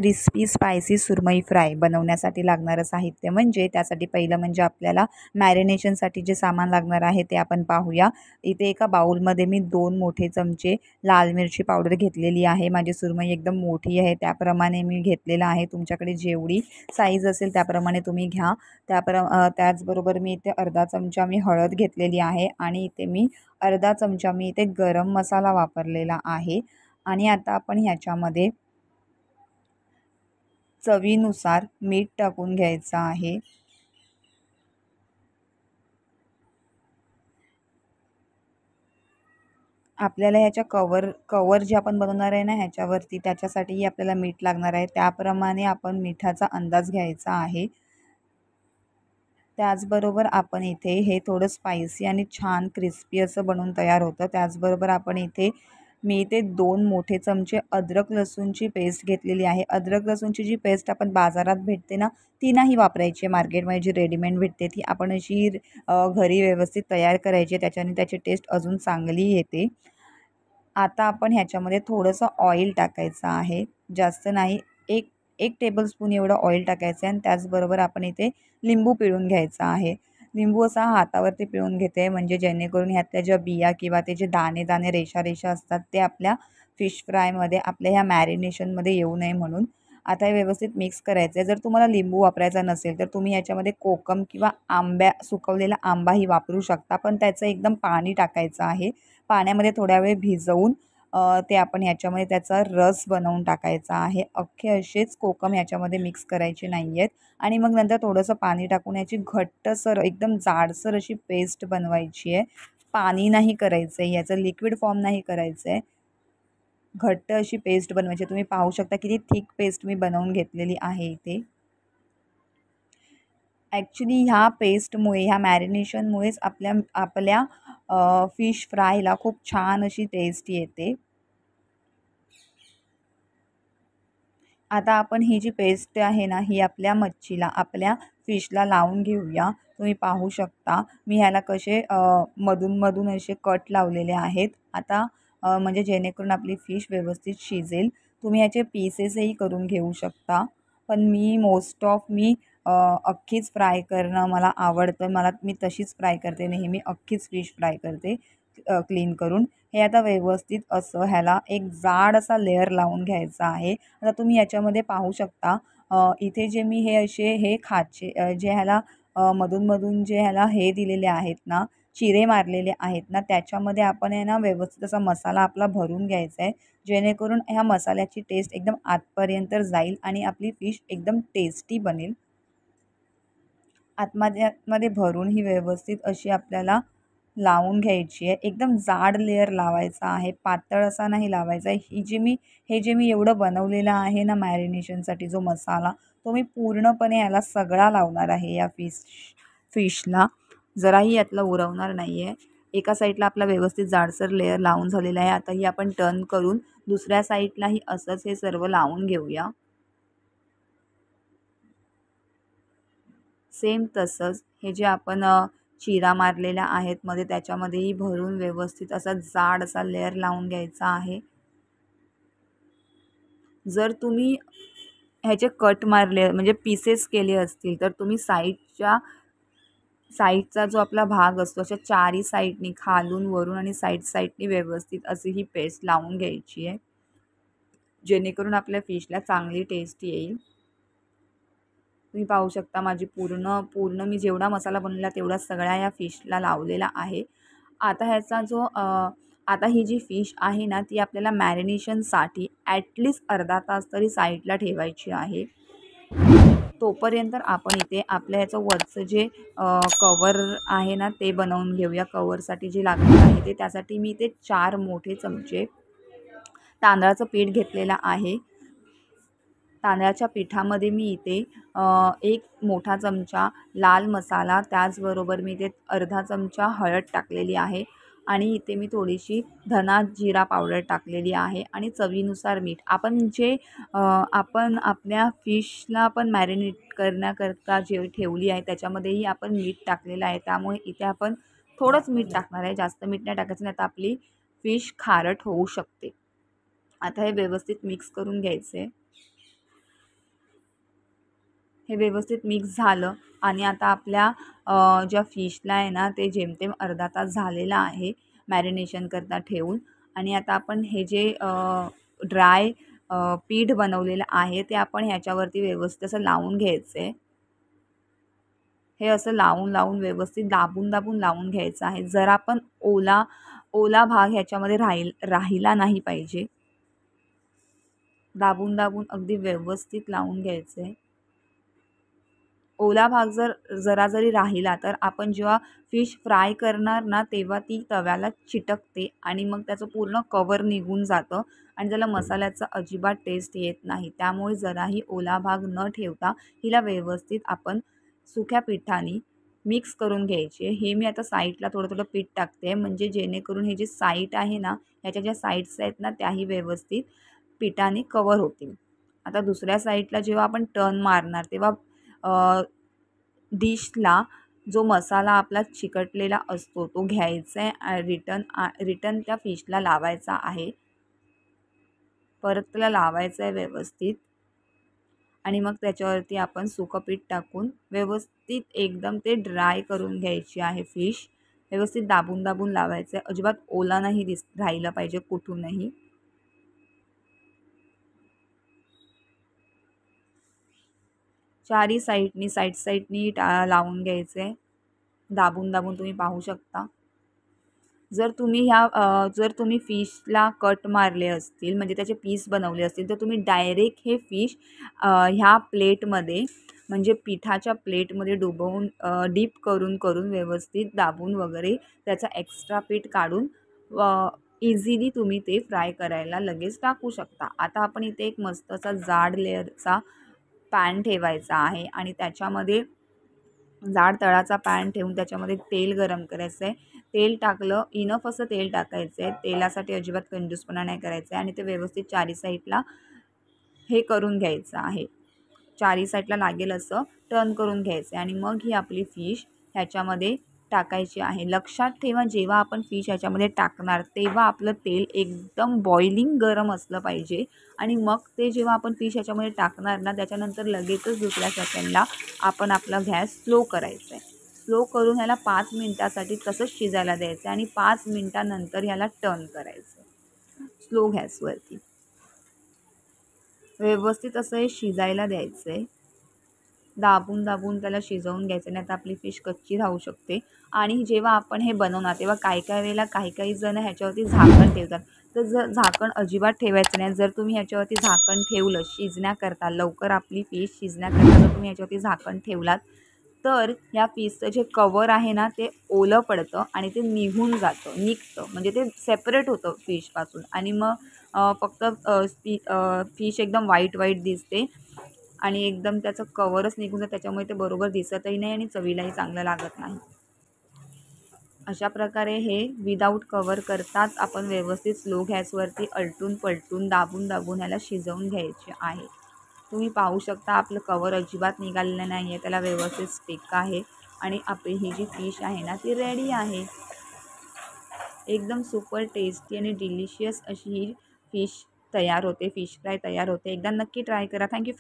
Crispy spicy सुरमई fry बनवण्यासाठी लागणारं साहित्य म्हणजे त्यासाठी पहिलं म्हणजे आपल्याला मॅरिनेशनसाठी जे सामान लागणार आहे ते आपण पाहूया। इथे एका बाउलमध्ये मी 2 मोठे चमचे लाल मिरची पावडर घेतलेली आहे। माझी सुरमई एकदम मोठी आहे त्याप्रमाणे मी घेतलेलं आहे। तुमच्याकडे जेवढी साईज असेल त्याप्रमाणे तुम्ही घ्या। त्याचबरोबर मी इथे अर्धा चमचा मी हळद घेतलेली आहे आणि इथे मी अर्धा चमचा मी इथे गरम मसाला वापरलेला आहे। आणि आता आपण ह्याच्यामध्ये चवीनुसार मीठ टाकून घ्यायचं आहे। आपल्याला ह्याच्या कवर जे आपण बनवणार आहे ना ह्याच्यावरती त्याच्यासाठीही आपल्याला मीठ लागणार आहे। त्याप्रमाणे आपण मिठाचा अंदाज घ्यायचा आहे। त्याचबरोबर आपण इथे हे थोडं स्पायसी आणि छान क्रिस्पी असं बनवून तयार होतं। त्याचबरोबर आपण मी इथे 2 मोठे चमचे अद्रक लसूणची पेस्ट घेतलेली आहे। अद्रक लसूणची जी पेस्ट आपण बाजारात भेटते ना ती नाही वापरायची आहे। मार्केटमध्ये जी रेडीमेड भेटते ती आपण अशी घरी व्यवस्थित तयार करायची, त्याच्याने त्याची टेस्ट अजून चांगली येते। आता आपण ह्याच्यामध्ये थोडंसं ऑइल टाकायचं आहे, जास्त नाही, एक एक टेबलस्पून एवढं ऑइल टाकायचं आहे। आणि त्याचबरोबर आपण इथे लिंबू पिळून घ्यायचा आहे। लिंबू असा हातावरती पिळून घेते म्हणजे जेणेकरून ह्यातल्या ज्या बिया किंवा ते जे दाणे दाणे रेषा असतात ते आपल्या फिश फ्रायमध्ये आपल्या ह्या मॅरिनेशनमध्ये येऊ नये म्हणून। आता हे व्यवस्थित मिक्स करायचं आहे। जर तुम्हाला लिंबू वापरायचा नसेल तर तुम्ही ह्याच्यामध्ये कोकम किंवा सुकवलेला आंबाही वापरू शकता, पण त्याचं एकदम पाणी टाकायचं आहे। पाण्यामध्ये थोड्या वेळ भिजवून ते आपण ह्याच्यामध्ये त्याचा रस बनवून टाकायचा आहे। अख्खे असेच कोकम ह्याच्यामध्ये मिक्स करायचे नाही आहेत। आणि मग नंतर थोडंसं पाणी टाकून याची घट्टसर एकदम जाडसर अशी पेस्ट बनवायची आहे। पाणी नाही करायचं आहे, याचं लिक्विड फॉर्म नाही करायचं आहे, घट्ट अशी पेस्ट बनवायची। तुम्ही पाहू शकता किती थिक पेस्ट मी बनवून घेतलेली आहे इथे। ॲक्च्युली ह्या पेस्टमुळे, ह्या मॅरिनेशनमुळेच आपल्या फिश फ्रायला खूप छान अशी टेस्ट येते। आता आपण ही जी पेस्ट आहे ना ही आपल्या मच्छीला, आपल्या फिशला लावून घेऊया। तुम्ही पाहू शकता मी ह्याला कसे मधून असे कट लावलेले आहेत। आता म्हणजे जेणेकरून आपली फिश व्यवस्थित शिजेल। तुम्ही याचे पीसेसही करून घेऊ शकता, पण मी मोस्ट ऑफ अख्खीच फ्राय करणं मला आवडतं। मी तशीच फ्राय करते, नेहमी अख्खीच फिश फ्राय करते क्लीन करून। हे आता व्यवस्थित असं ह्याला एक जाड असा लेयर लावून घ्यायचा आहे। आता तुम्ही याच्यामध्ये पाहू शकता इथे जे मी हे खाचे जे ह्याला मधून जे ह्याला हे दिलेले आहेत ना, चिरे मारलेले आहेत ना, त्याच्यामध्ये आपण आहे ना व्यवस्थित असा मसाला आपला भरून घ्यायचा आहे, जेणेकरून ह्या मसाल्याची टेस्ट एकदम आतपर्यंत जाईल आणि आपली फिश एकदम टेस्टी बनेल। आतमध्ये भरून ही व्यवस्थित अशी आपल्याला लावून घ्यायची आहे। एकदम जाड लेयर लावायचा आहे, पातळ असा नाही लावायचा आहे। हे जे मी एवढं बनवलेलं आहे ना मॅरिनेशनसाठी जो मसाला, तो मी पूर्णपणे याला सगळा लावणार आहे या फिशला, जराही यातला उरवणार नाही आहे। एका साईडला आपला व्यवस्थित जाडसर लेयर लावून झालेला आहे। आता ही आपण टर्न करून दुसऱ्या साईडलाही असंच हे सर्व लावून घेऊया। सेम तसंच हे जे आपण चिरा मारलेल्या आहेत मध्ये त्याच्यामध्येही भरून व्यवस्थित असा जाड असा लेयर लावून घ्यायचा आहे। जर तुम्ही ह्याचे कट मारले म्हणजे पीसेस केले असतील तर तुम्ही साईडचा जो आपला भाग असतो अशा चारी साईडनी, खालून वरून आणि साईडनी व्यवस्थित अशी ही पेस्ट लावून घ्यायची आहे, जेणेकरून आपल्या फिशला चांगली टेस्ट येईल। तुम्ही पाहू शकता माझी पूर्ण मी जेवढा मसाला बनवला तेवढा सगळ्या या फिशला लावलेला आहे। आता ही जी फिश आहे ना ती आपल्याला मॅरिनेशनसाठी ॲटलिस्ट अर्धा तास तरी साईडला ठेवायची आहे। तोपर्यंत आपण इथे आपल्या ह्याचं वरचं जे कवर आहे ना ते बनवून घेऊया। कवरसाठी जे लागणार आहे त्यासाठी मी इथे 4 मोठे चमचे तांदळाचं पीठ घेतलेलं आहे। तांदळाच्या पिठामध्ये मी इथे 1 मोठा चमचा लाल मसाला, त्याचबरोबर मी इथे अर्धा चमचा हळद टाकलेली आहे आणि इथे मी थोडीशी धना जिरा पावडर टाकलेली आहे आणि चवीनुसार मीठ। आपण आपल्या फिशला पण मॅरिनेट करण्याकरता जे ठेवली आहे त्याच्यामध्येही आपण मीठ टाकलेलं आहे, त्यामुळे इथे आपण थोडंच मीठ टाकणार आहे, जास्त मीठ नाही टाकायचं, नाही तर आपली फिश खारट होऊ शकते। आता हे व्यवस्थित मिक्स करून घ्यायचे। हे व्यवस्थित मिक्स झालं आणि आता आपल्या ज्या फिशला आहे ना ते जेमतेम अर्धा तास झालेला आहे मॅरिनेशन करता ठेवून. आणि आता आपण हे जे ड्राय पीठ बनवलेलं आहे ते आपण ह्याच्यावरती व्यवस्थित असं लावून घ्यायचं आहे. हे असं लावून लावून व्यवस्थित दाबून दाबून लावून घ्यायचं आहे. जरा पण ओला ओला भाग ह्याच्यामध्ये राहिला नाही पाहिजे. दाबून दाबून अगदी व्यवस्थित लावून घ्यायचं आहे. ओला भाग जरा जरी राहिला तर आपण जेव्हा फिश फ्राय करणार ना तेव्हा ती तव्याला चिटकते आणि मग त्याचं पूर्ण कवर निघून जातं आणि त्याला मसाल्याचा अजिबात टेस्ट येत नाही. त्यामुळे जराही ओला भाग न ठेवता हिला व्यवस्थित आपण सुक्या पिठाने मिक्स करून घ्यायचे. हे मी आता साईडला थोडं थोडं पीठ टाकते म्हणजे जेणेकरून हे जे साईड आहे ना ह्याच्या ज्या साईड्स आहेत ना त्याही व्यवस्थित पिठाने कवर होतील. आता दुसऱ्या साईडला जेव्हा आपण टर्न मारणार तेव्हा डिशला जो मसाला आपला चिकटलेला असतो तो घ्यायचा आहे. रिटर्न त्या फिशला लावायचा आहे. परत त्याला लावायचं आहे व्यवस्थित आणि मग त्याच्यावरती आपण सुकं पीठ टाकून व्यवस्थित एकदम ते ड्राय करून घ्यायची आहे फिश. व्यवस्थित दाबून दाबून लावायचं आहे. अजिबात ओला नाही राहिला पाहिजे कुठूनही. चारी साईडनी लावून घ्यायचं आहे. दाबून दाबून तुम्ही पाहू शकता. जर तुम्ही फिशला कट मारले असतील म्हणजे त्याचे पीस बनवले असतील तर तुम्ही डायरेक्ट हे फिश ह्या प्लेटमध्ये म्हणजे पिठाच्या प्लेटमध्ये डुबवून डीप करून करून व्यवस्थित दाबून वगैरे त्याचा एक्स्ट्रा पीठ काढून इझिली तुम्ही ते फ्राय करायला लगेच टाकू शकता. आता आपण इथे एक मस्त असा जाड लेअरचा पॅन ठेवायचा आहे आणि त्याच्यामध्ये जाड तळाचा पॅन ठेवून त्याच्यामध्ये तेल गरम करायचं आहे. तेल टाकलं इनफ असं तेल टाकायचं आहे. तेलासाठी अजिबात कंजूसपणा नाही करायचं आहे आणि ते व्यवस्थित चारी साईडला हे करून घ्यायचं आहे. चारी साईडला लागेल असं टर्न करून घ्यायचं आहे आणि मग ही आपली फिश ह्याच्यामध्ये टाकायची आहे. लक्षात ठेवा जेव्हा आपण फिश ह्याच्यामध्ये टाकणार तेव्हा आपलं तेल एकदम बॉइलिंग गरम असलं पाहिजे आणि मग ते जेव्हा आपण फिश ह्याच्यामध्ये टाकणार ना त्याच्यानंतर लगेचच दुसऱ्या सेकंडला आपण आपला गॅस स्लो करायचा आहे. स्लो करून ह्याला 5 मिनटासाठी तसंच शिजायला द्यायचं आणि 5 मिनटानंतर ह्याला टर्न करायचं स्लो गॅसवरती. व्यवस्थित असं हे शिजायला द्यायचं आहे. दाबून दाबून त्याला शिजवून घ्यायचं नाही तर आपली फिश कच्ची राहू शकते. आणि जेव्हा आपण हे बनवणार तेव्हा काही वेळेला काही जण ह्याच्यावरती झाकण ठेवतात. तर झाकण अजिबात ठेवायचं नाही. जर तुम्ही ह्याच्यावरती झाकण ठेवलं शिजण्याकरता लवकर आपली फिश शिजण्याकरता जर तुम्ही ह्याच्यावरती झाकण ठेवलात तर या फिशचं जे कवर आहे ना ते ओलं पडतं आणि ते निघतं म्हणजे ते सेपरेट होतं फिशपासून आणि मग फक्त फिश एकदम व्हाईट दिसते आणि एकदम त्याचं कवरच निघून जातं. त्याच्यामुळे ते बरोबर दिसतही नाही आणि चवीलाही चांगलं लागत नाही. अशा प्रकारे हे विदाऊट कवर करताच आपण व्यवस्थित स्लो गॅसवरती अलटून पलटून दाबून दाबून ह्याला शिजवून घ्यायचे आहे. तुम्ही पाहू शकता आपलं कवर अजिबात निघालेलं नाही आहे. त्याला व्यवस्थित स्टिक आहे आणि आपली ही जी फिश आहे ना ती रेडी आहे. एकदम सुपर टेस्टी आणि डिलिशियस अशी ही फिश तयार होते. फिश फ्राय तयार होते. एकदा नक्की ट्राय करा. थँक्यू.